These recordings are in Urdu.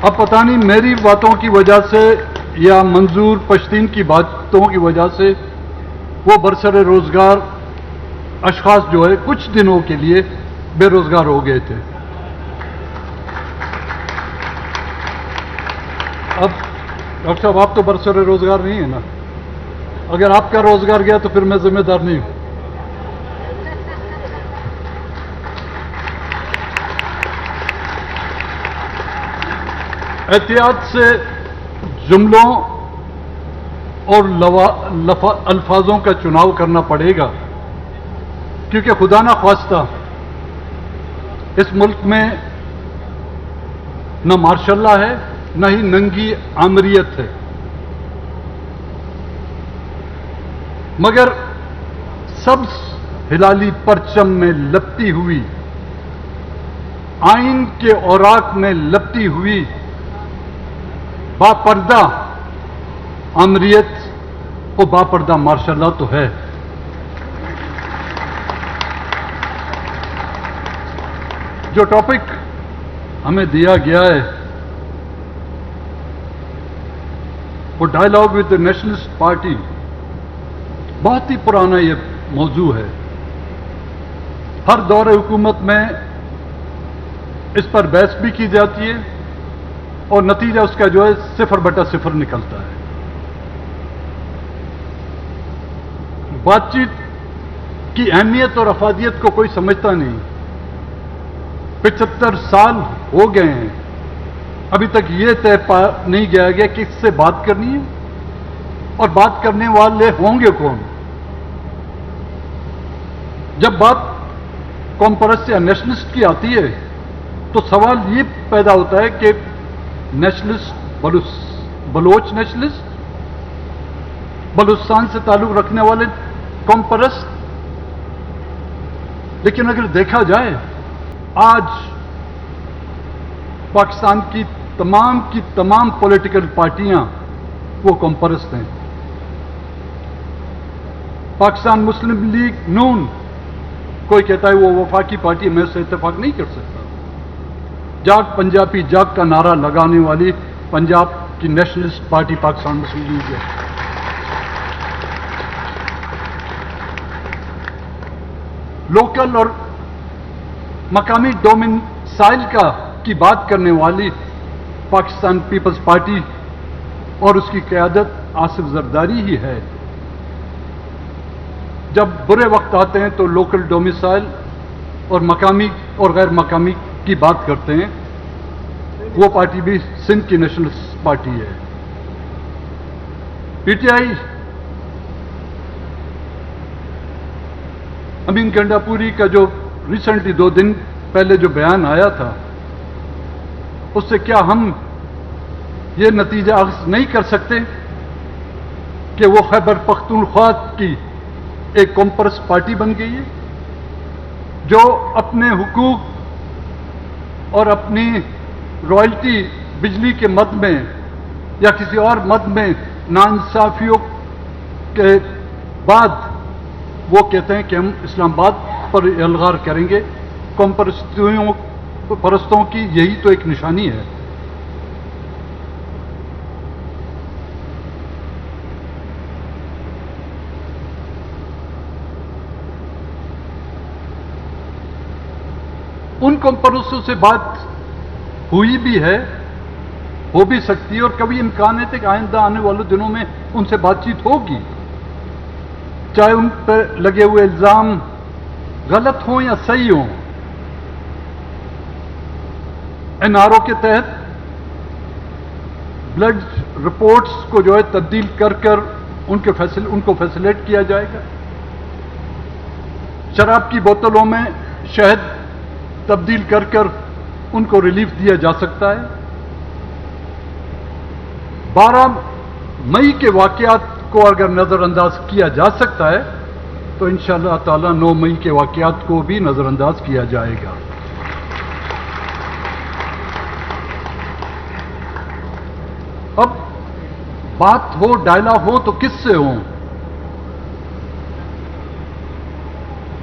اب پتہ نہیں میری باتوں کی وجہ سے یا منظور پشتین کی باتوں کی وجہ سے وہ برسر روزگار اشخاص جو ہے کچھ دنوں کے لیے بے روزگار ہو گئے تھے. اب ڈاکٹر صاحب آپ تو برسر روزگار نہیں ہیں نا. اگر آپ کا روزگار گیا تو پھر میں ذمہ دار نہیں ہوں. احتیاط سے جملوں اور الفاظوں کا چناؤ کرنا پڑے گا، کیونکہ خدا نہ خواستہ اس ملک میں نہ ماشاء اللہ ہے نہ ہی ننگی آمریت ہے، مگر سبز ہلالی پرچم میں لپٹی ہوئی، آئین کے اوراق میں لپٹی ہوئی باپردہ آمریت و باپردہ ماشاء اللہ تو ہے. جو ٹاپک ہمیں دیا گیا ہے وہ dialogue with the nationalist party, بہت ہی پرانا یہ موضوع ہے. ہر دور حکومت میں اس پر بحث بھی کی جاتی ہے اور نتیجہ اس کا جو ہے 0/0 نکلتا ہے. بات چیت کی اہمیت اور افادیت کو کوئی سمجھتا نہیں. 75 سال ہو گئے ہیں، ابھی تک یہ طے نہیں کیا گیا کہ اس سے بات کرنی ہے اور بات کرنے والے ہوں گے کون. جب بات قوم پرست یا نیشنلسٹ کی آتی ہے تو سوال یہ پیدا ہوتا ہے کہ نیشنلسٹ بلوچ نیشنلسٹ، بلوچستان سے تعلق رکھنے والے قوم پرست. لیکن اگر دیکھا جائے آج پاکستان کی تمام پولیٹیکل پارٹیاں وہ قوم پرست ہیں. پاکستان مسلم لیگ نون، کوئی کہتا ہے وہ وفاقی پارٹی، میں اس سے اتفاق نہیں کر سکتا. جاگ پنجابی جاگ کا نعرہ لگانے والی پنجاب کی نیشنلسٹ پارٹی پاکستان مسلم لیگ ہے. لوکل اور مقامی ڈومینسائل کی بات کرنے والی پاکستان پیپلز پارٹی اور اس کی قیادت آصف زرداری ہی ہے. جب برے وقت آتے ہیں تو لوکل ڈومیسائل اور مقامی اور غیر مقامی کی بات کرتے ہیں. وہ پارٹی بھی سندھ کی نیشنلسٹ پارٹی ہے. پی ٹی آئی امین گنڈا پوری کا جو ریسنٹلی 2 دن پہلے جو بیان آیا تھا، اس سے کیا ہم یہ نتیجہ اخذ نہیں کر سکتے کہ وہ خیبر پختونخوا کی ایک قوم پرست پارٹی بن گئی ہے جو اپنے حقوق اور اپنی رائلٹی بجلی کے مد میں یا کسی اور مد میں ناانصافیوں کے بعد وہ کہتے ہیں کہ ہم اسلام آباد پر الغار کریں گے. قوم پرستوں کی یہی تو ایک نشانی ہے. ان قوم پرستوں سے بات ہوئی بھی ہے، ہو بھی سکتی ہے، اور کبھی امکان ہے کہ آئندہ آنے والے دنوں میں ان سے بات چیت ہوگی، چاہے ان پہ لگے ہوئے الزام غلط ہوں یا صحیح ہوں. این آر او کے تحت بلڈ رپورٹس کو جو ہے تبدیل کر ان کو فیسلیٹ کیا جائے گا. شراب کی بوتلوں میں شہد تبدیل کر ان کو ریلیف دیا جا سکتا ہے. 12 مئی کے واقعات کو اگر نظر انداز کیا جا سکتا ہے تو انشاءاللہ تعالی 9 مئی کے واقعات کو بھی نظر انداز کیا جائے گا. اب بات ہو، ڈائلاگ ہو تو کس سے ہوں؟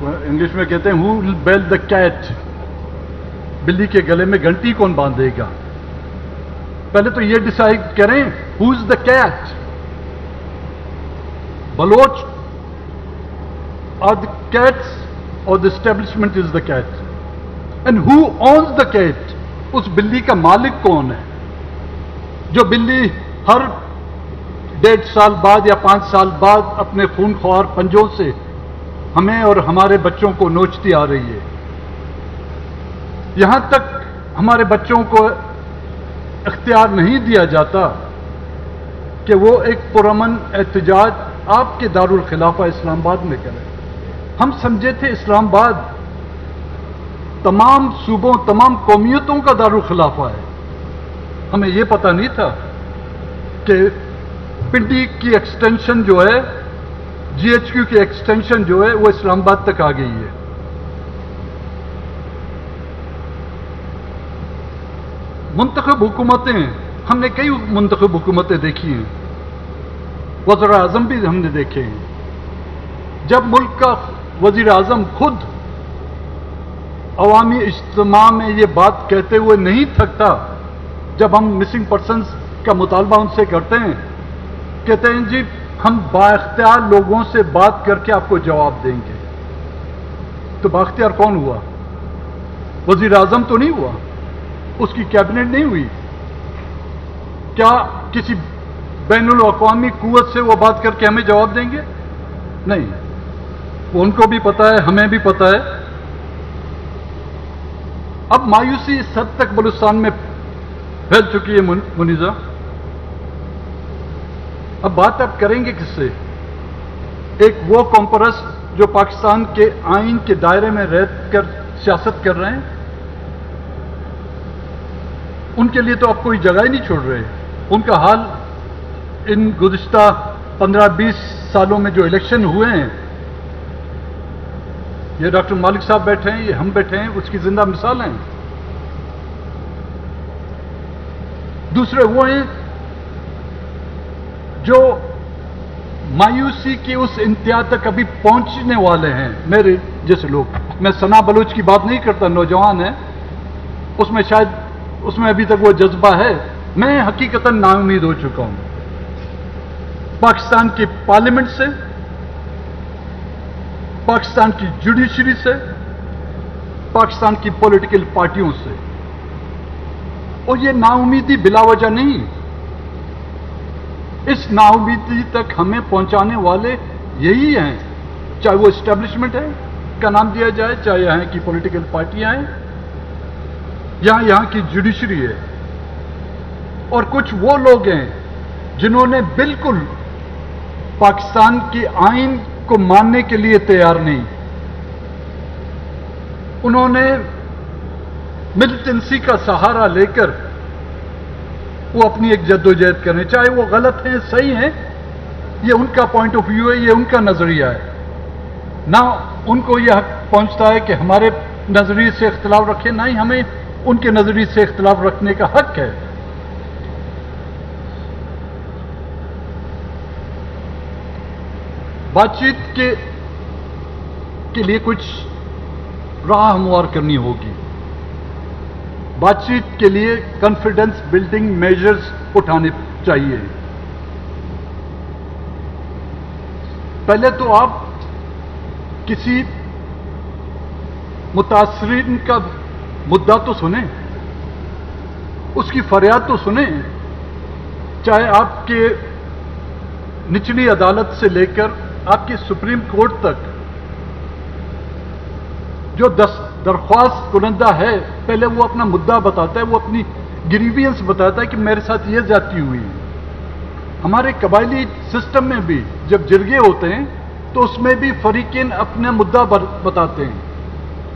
انگلش میں کہتے ہیں ہو ول بیل دا کیٹ، بلی کے گلے میں گھنٹی کون باندھے گا؟ پہلے تو یہ ڈیسائیڈ کریں who is the cat. Baloch are the cats اور the establishment is the cat. And who owns the cat? اس بلی کا مالک کون ہے جو بلی ہر 1.5 سال بعد یا 5 سال بعد اپنے خونخوار پنجوں سے ہمیں اور ہمارے بچوں کو نوچتی آ رہی ہے؟ یہاں تک ہمارے بچوں کو اختیار نہیں دیا جاتا کہ وہ ایک پرامن احتجاج آپ کے دارالخلافہ اسلام آباد میں کریں. ہم سمجھے تھے اسلام آباد تمام صوبوں تمام قومیتوں کا دارالخلافہ ہے. ہمیں یہ پتہ نہیں تھا کہ پنڈی کی ایکسٹینشن جو ہے جی ایچ کیو کی ایکسٹینشن جو ہے وہ اسلام آباد تک آ گئی ہے. منتخب حکومتیں ہم نے کئی منتخب حکومتیں دیکھی ہیں, وزراء اعظم بھی ہم نے دیکھے ہیں. جب ملک کا وزیر اعظم خود عوامی اجتماع میں یہ بات کہتے ہوئے نہیں تھکتا, جب ہم مسنگ پرسنز کا مطالبہ ان سے کرتے ہیں, کہتے ہیں جی ہم بااختیار لوگوں سے بات کر کے آپ کو جواب دیں گے. تو بااختیار کون ہوا؟ وزیر اعظم تو نہیں ہوا, اس کی کیبنٹ نہیں ہوئی. کیا کسی بین الاقوامی قوت سے وہ بات کر کے ہمیں جواب دیں گے؟ نہیں. وہ ان کو بھی پتا ہے, ہمیں بھی پتا ہے. اب مایوسی اس حد تک بلوچستان میں پھیل چکی ہے منیزہ. اب بات آپ کریں گے کس سے؟ ایک وہ کمپرس جو پاکستان کے آئین کے دائرے میں رہ کر سیاست کر رہے ہیں, ان کے لیے تو آپ کوئی جگہ ہی نہیں چھوڑ رہے. ان کا حال ان گزشتہ 15-20 سالوں میں جو الیکشن ہوئے ہیں, یہ ڈاکٹر مالک صاحب بیٹھے ہیں, یہ ہم بیٹھے ہیں, اس کی زندہ مثال ہیں. دوسرے وہ ہیں جو مایوسی کی اس انتہا تک ابھی پہنچنے والے ہیں. میرے جیسے لوگ, میں ثنا بلوچ کی بات نہیں کرتا, نوجوان ہے, اس میں شاید اس میں ابھی تک وہ جذبہ ہے. میں حقیقتاً نا امید ہو چکا ہوں پاکستان کی پارلیمنٹ سے, پاکستان کی جوڈیشری سے, پاکستان کی پولیٹیکل پارٹیوں سے. اور یہ نا امیدی بلا وجہ نہیں. اس نا امیدی تک ہمیں پہنچانے والے یہی ہیں, چاہے وہ اسٹیبلشمنٹ ہے کا نام دیا جائے, چاہے یہاں کی پولیٹیکل پارٹیاں ہیں, یہاں کی جوڈیشری ہے, اور کچھ وہ لوگ ہیں جنہوں نے بالکل پاکستان کی آئین کو ماننے کے لیے تیار نہیں. انہوں نے ملیٹنسی کا سہارا لے کر وہ اپنی ایک جدوجہد کریں, چاہے وہ غلط ہیں صحیح ہیں, یہ ان کا پوائنٹ آف ویو ہے, یہ ان کا نظریہ ہے. نہ ان کو یہ حق پہنچتا ہے کہ ہمارے نظریے سے اختلاف رکھیں, نہ ہی ہمیں ان کے نظریے سے اختلاف رکھنے کا حق ہے. بات چیت کے لیے کچھ راہ ہموار کرنی ہوگی. بات چیت کے لیے کانفیڈنس بلڈنگ میجرز اٹھانے چاہیے. پہلے تو آپ کسی متاثرین کا مدعا تو سنیں, اس کی فریاد تو سنیں, چاہے آپ کے نچلی عدالت سے لے کر آپ کی سپریم کورٹ تک جو درخواست کنندہ ہے, پہلے وہ اپنا مدعا بتاتا ہے, وہ اپنی گریوینس بتاتا ہے کہ میرے ساتھ یہ زیادتی ہوئی. ہمارے قبائلی سسٹم میں بھی جب جرگے ہوتے ہیں تو اس میں بھی فریقین اپنا مدعا بتاتے ہیں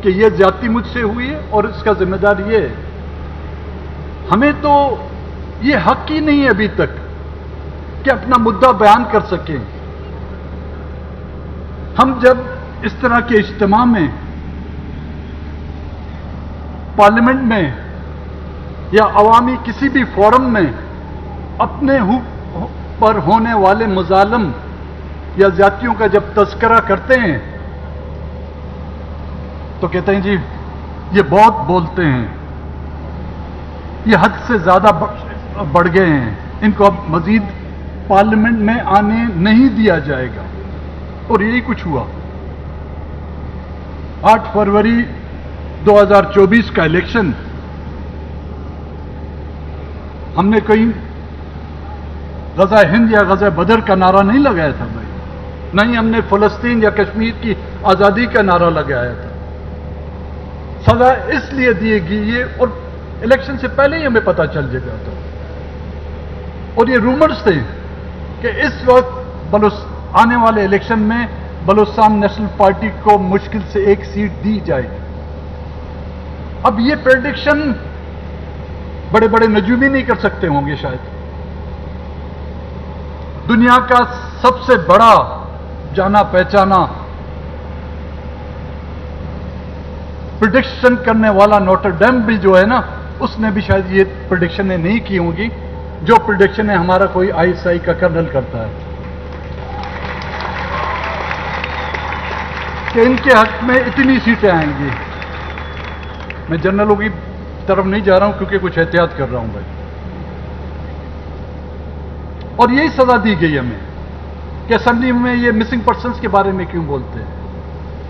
کہ یہ زیادتی مجھ سے ہوئی ہے اور اس کا ذمہ دار یہ ہے. ہمیں تو یہ حق ہی نہیں ہے ابھی تک کہ اپنا مدعا بیان کر سکیں. ہم جب اس طرح کے اجتماع میں, پارلیمنٹ میں یا عوامی کسی بھی فورم میں اپنے پر ہونے والے مظالم یا زیادتیوں کا جب تذکرہ کرتے ہیں تو کہتے ہیں جی یہ بہت بولتے ہیں, یہ حد سے زیادہ بڑھ گئے ہیں، ان کو اب مزید پارلیمنٹ میں آنے نہیں دیا جائے گا، اور یہی کچھ ہوا۔ 8 فروری 2024 کا الیکشن ہم نے کہیں غزہ ہند یا غزہ بدر کا نعرہ نہیں لگایا تھا بھائی، نہ ہی ہم نے فلسطین یا کشمیر کی آزادی کا نعرہ لگایا تھا۔ سزا اس لیے دی گئی اور الیکشن سے پہلے ہی ہمیں پتہ چل جائے تھا، اور یہ رومرز تھے کہ اس وقت آنے والے الیکشن میں بلوچستان نیشنل پارٹی کو مشکل سے 1 سیٹ دی جائے گی۔ اب یہ پریڈکشن بڑے بڑے نجوم ہی نہیں کر سکتے ہوں گے شاید۔ دنیا کا سب سے بڑا جانا پہچانا پریڈکشن کرنے والا نوٹر ڈیم بھی جو ہے نا، اس نے بھی شاید یہ پریڈکشنیں نہیں کی ہوں گی جو پریڈکشنیں ہمارا کوئی ISI کا کرنل کرتا ہے کہ ان کے حق میں اتنی سیٹیں آئیں گی۔ میں جنرلوں کی طرف نہیں جا رہا ہوں کیونکہ کچھ احتیاط کر رہا ہوں بھائی، اور یہی سزا دی گئی ہمیں کہ اسمبلی میں یہ مسنگ پرسنز کے بارے میں کیوں بولتے ہیں،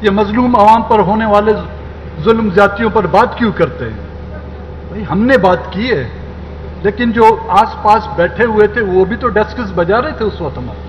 یہ مظلوم عوام پر ہونے والے ظلم زیادتیوں پر بات کیوں کرتے ہیں؟ بھائی ہم نے بات کی ہے، لیکن جو آس پاس بیٹھے ہوئے تھے وہ بھی تو ڈیسکس بجا رہے تھے اس وقت ہمارے۔